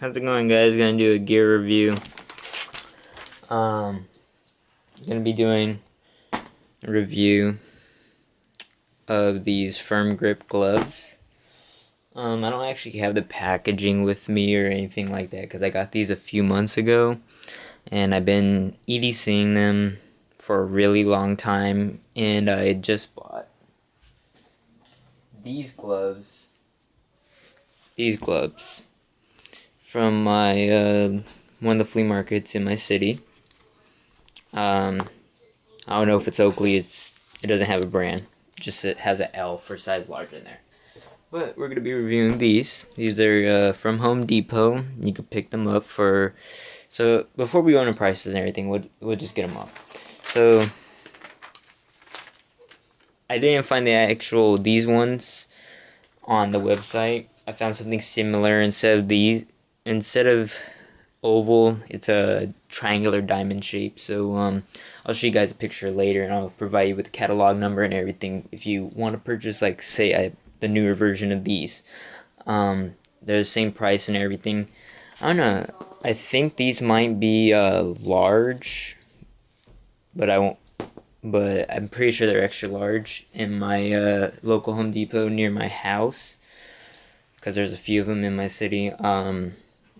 How's it going, guys? Gonna do a gear review. Gonna be doing a review of these firm grip gloves. I don't actually have the packaging with me or anything like that because I got these a few months ago, and I've been EDCing them for a really long time, and I just bought these gloves. From my one of the flea markets in my city. I don't know if it's Oakley. It doesn't have a brand. Just it has an L for size large in there. But we're gonna be reviewing these. These are from Home Depot. You can pick them up for. So before we go into prices and everything, we'll just get them up. So I didn't find these ones on the website. I found something similar instead of oval, it's a triangular diamond shape. So I'll show you guys a picture later, and I'll provide you with the catalog number and everything if you want to purchase, like, say, the newer version of these. They're the same price and everything. I don't know. I think these might be large, but I'm pretty sure they're extra large in my local Home Depot near my house, because there's a few of them in my city.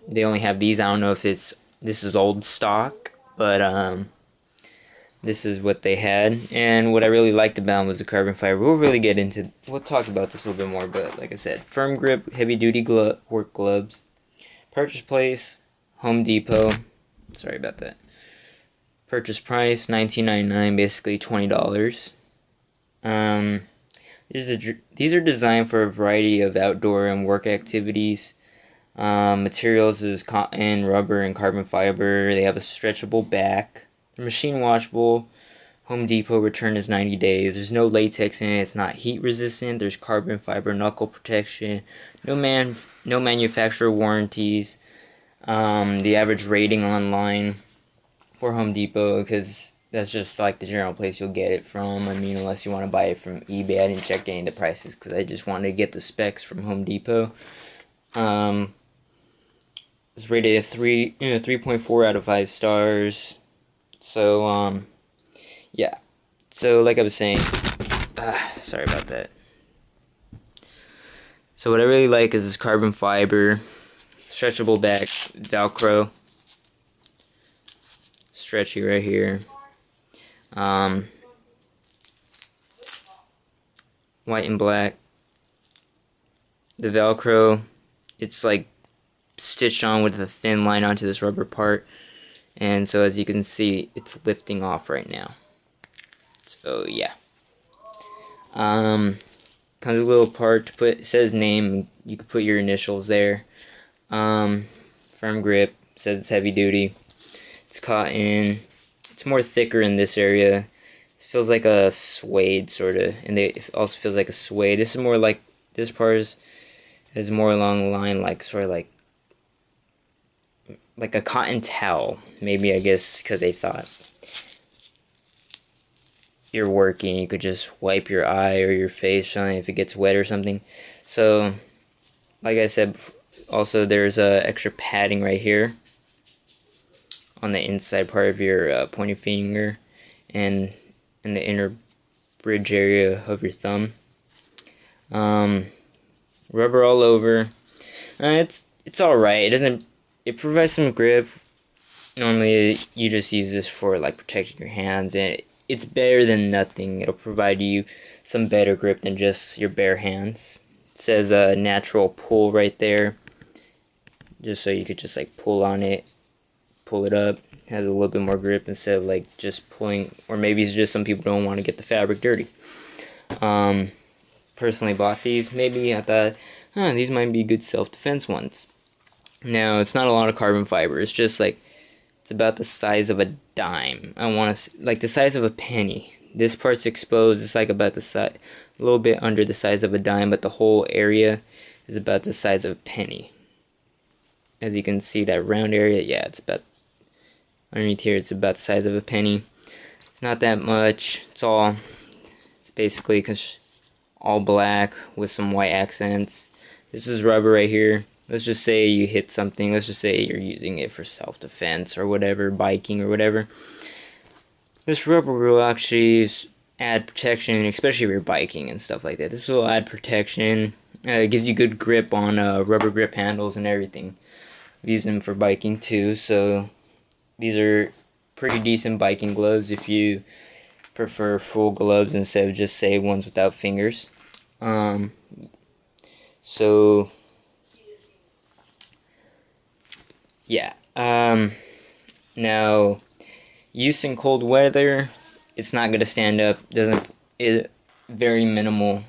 They only have these. I don't know if this is old stock, but this is what they had. And what I really liked about them was the carbon fiber. We'll talk about this a little bit more, but like I said, firm grip, heavy duty work gloves. Purchase place, Home Depot. Sorry about that. Purchase price, $19.99, basically $20. These are designed for a variety of outdoor and work activities. Materials is cotton, rubber, and carbon fiber. They have a stretchable back. They're machine washable. Home Depot return is 90 days. There's no latex in it. It's not heat resistant. There's carbon fiber knuckle protection. No manufacturer warranties. The average rating online for Home Depot, because that's just like the general place you'll get it from. I mean, unless you want to buy it from eBay. I didn't check any of the prices because I just wanted to get the specs from Home Depot. It's rated a 3.4 out of 5 stars. So, yeah. So, like I was saying, sorry about that. So, what I really like is this carbon fiber, stretchable back, Velcro, stretchy right here. White and black. The Velcro, it's like stitched on with a thin line onto this rubber part, and so as you can see, it's lifting off right now. So yeah, comes with a little part to put. It says name. You can put your initials there. Firm grip. Says it's heavy duty. It's cotton. It's more thicker in this area. It feels like a suede sort of, and it also feels like a suede. This is more like this part is more along the line, like sort of like a cotton towel, maybe, I guess, because they thought you're working, you could just wipe your eye or your face or something if it gets wet or something. So, like I said, also there's extra padding right here on the inside part of your pointer finger and in the inner bridge area of your thumb. Rubber all over. It's all right. It provides some grip. Normally, you just use this for like protecting your hands, and it's better than nothing. It'll provide you some better grip than just your bare hands. It says natural pull right there, just so you could just like pull on it, pull it up, have a little bit more grip instead of like just pulling. Or maybe it's just some people don't want to get the fabric dirty. Personally bought these. Maybe I thought, these might be good self-defense ones. Now, it's not a lot of carbon fiber. It's just like, it's about the size of a dime. Like the size of a penny. This part's exposed. It's like about the size, a little bit under the size of a dime, but the whole area is about the size of a penny. As you can see, that round area, yeah, it's about, underneath here, it's about the size of a penny. It's not that much. It's basically all black with some white accents. This is rubber right here. let's just say you hit something, let's just say you're using it for self-defense or whatever, biking or whatever. This rubber will actually add protection, especially if you're biking and stuff like that. This will add protection. It gives you good grip on rubber grip handles and everything. I've used them for biking too, so these are pretty decent biking gloves if you prefer full gloves instead of just, say, ones without fingers. So yeah. Now, use in cold weather, it's not gonna stand up. Very minimal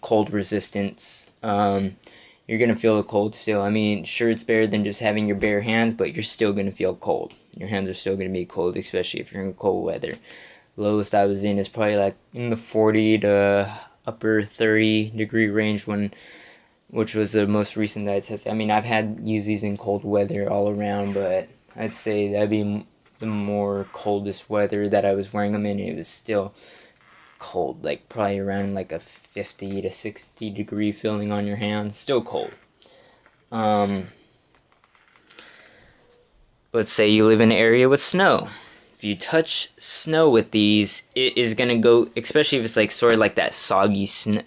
cold resistance. You're gonna feel the cold still. I mean, sure, it's better than just having your bare hands, but you're still gonna feel cold. Your hands are still gonna be cold, especially if you're in cold weather. Lowest I was in is probably like in the 40 to upper 30 degree range, which was the most recent that I tested. I mean, I've had used these in cold weather all around, but I'd say that'd be the more coldest weather that I was wearing them in. It was still cold, like probably around like a 50 to 60 degree feeling on your hands. Still cold. Let's say you live in an area with snow. If you touch snow with these, it is gonna go, especially if it's like sort of like that soggy snow,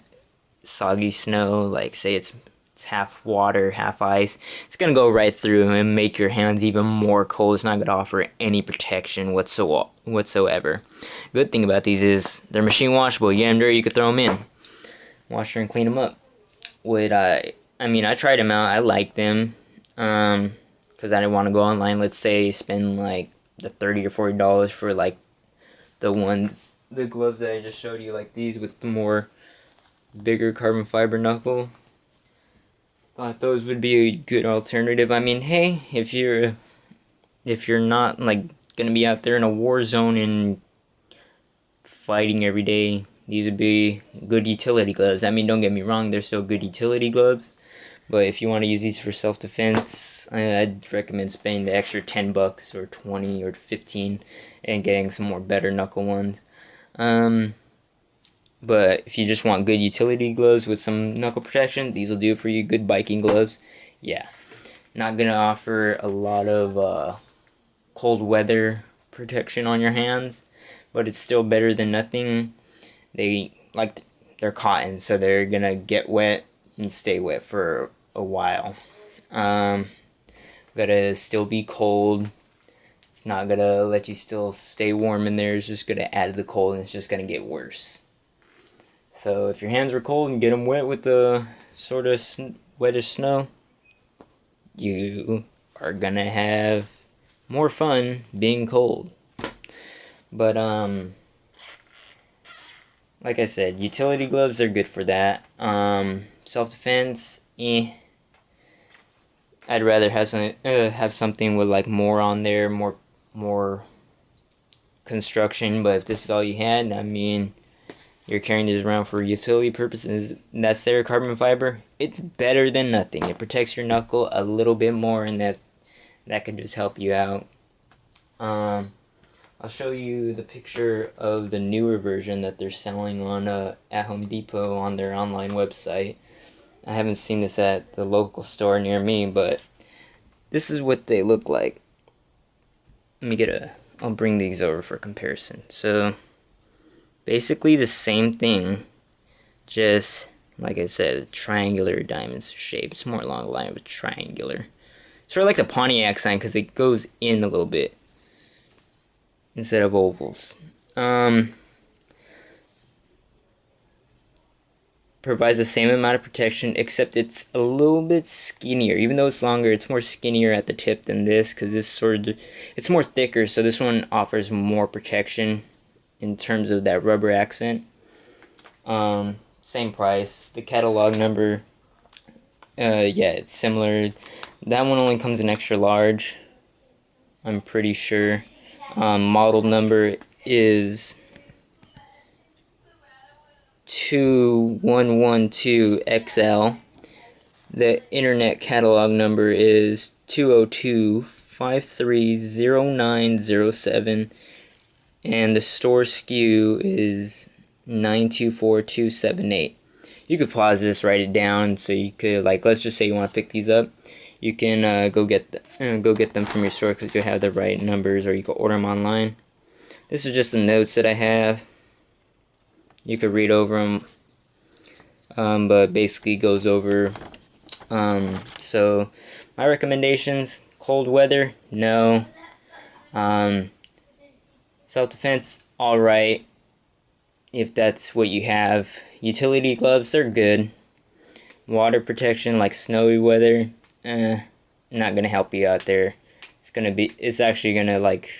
like say it's half water, half ice. It's gonna go right through and make your hands even more cold. It's not gonna offer any protection whatsoever. Good thing about these is they're machine washable. You get them dirty, you could throw them in, wash them and clean them up. I mean, I tried them out. I liked them, because I didn't want to go online. Let's say spend like the $30 or $40 for like the gloves that I just showed you, like these with the more bigger carbon fiber knuckle. Thought those would be a good alternative. I mean, hey, if you're not like gonna be out there in a war zone and fighting every day, these would be good utility gloves. I mean, don't get me wrong, they're still good utility gloves, but if you want to use these for self-defense, I'd recommend spending the extra $10 or 20 or 15 and getting some more better knuckle ones. But if you just want good utility gloves with some knuckle protection, these will do it for you. Good biking gloves. Yeah. Not going to offer a lot of cold weather protection on your hands, but it's still better than nothing. They're cotton, so they're going to get wet and stay wet for a while. Gotta still be cold. It's not going to let you still stay warm in there. It's just going to add to the cold, and it's just going to get worse. So if your hands are cold and get them wet with the sort of wettish snow, you are gonna have more fun being cold. But like I said, utility gloves are good for that. Self-defense, I'd rather have something with like more on there, more construction. But if this is all you had, I mean, you're carrying this around for utility purposes, and that's their carbon fiber, it's better than nothing. It protects your knuckle a little bit more, and that could just help you out. I'll show you the picture of the newer version that they're selling on at Home Depot on their online website. I haven't seen this at the local store near me, but this is what they look like. I'll bring these over for comparison. So basically the same thing, just like I said, triangular diamond shape. It's more along the line of a triangular. Sort of like the Pontiac sign, because it goes in a little bit instead of ovals. Provides the same amount of protection, except it's a little bit skinnier. Even though it's longer, it's more skinnier at the tip than this, because it's more thicker, so this one offers more protection in terms of that rubber accent. Same price. The catalog number, yeah, it's similar. That one only comes in extra large, I'm pretty sure. Model number is 2112XL. The internet catalog number is 202-530907. And the store SKU is 924278. you could pause this, write it down, so you could, like, let's just say you want to pick these up. You can go get them from your store because you have the right numbers, or you can order them online. This is just the notes that I have. You could read over them, but basically goes over. So my recommendations: cold weather, no. Self-defense, all right, if that's what you have. Utility gloves, they're good. Water protection, like snowy weather, not gonna help you out there. It's actually gonna like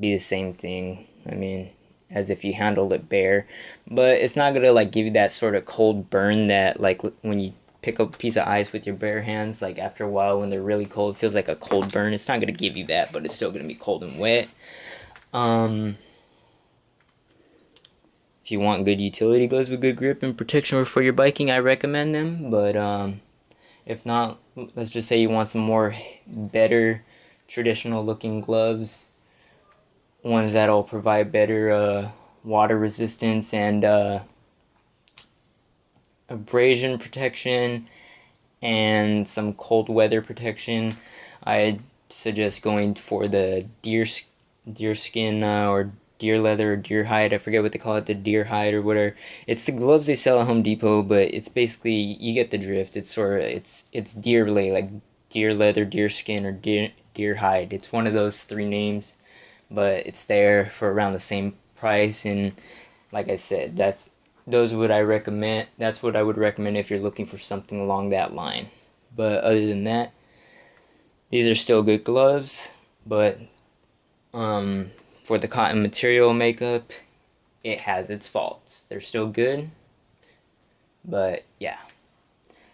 be the same thing. I mean, as if you handled it bare, but it's not gonna like give you that sort of cold burn that like when you pick up a piece of ice with your bare hands, like after a while when they're really cold, it feels like a cold burn. It's not gonna give you that, but it's still gonna be cold and wet. If you want good utility gloves with good grip and protection for your biking, I recommend them. But if not, let's just say you want some more better traditional looking gloves, ones that'll provide better water resistance and abrasion protection and some cold weather protection, I'd suggest going for the deer skin or deer leather or deer hide. I forget what they call it, the deer hide or whatever. It's the gloves they sell at Home Depot, but it's basically, you get the drift. It's sort of it's deer like deer leather, deer skin, or deer hide. It's one of those three names, but it's there for around the same price. And like I said, that's what I recommend. That's what I would recommend if you're looking for something along that line. But other than that, these are still good gloves. But for the cotton material makeup, it has its faults. They're still good, but yeah.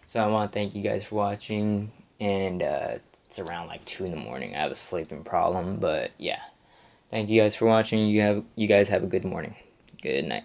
So I want to thank you guys for watching, and it's around like 2 in the morning. I have a sleeping problem, but yeah. Thank you guys for watching. You guys have a good morning. Good night.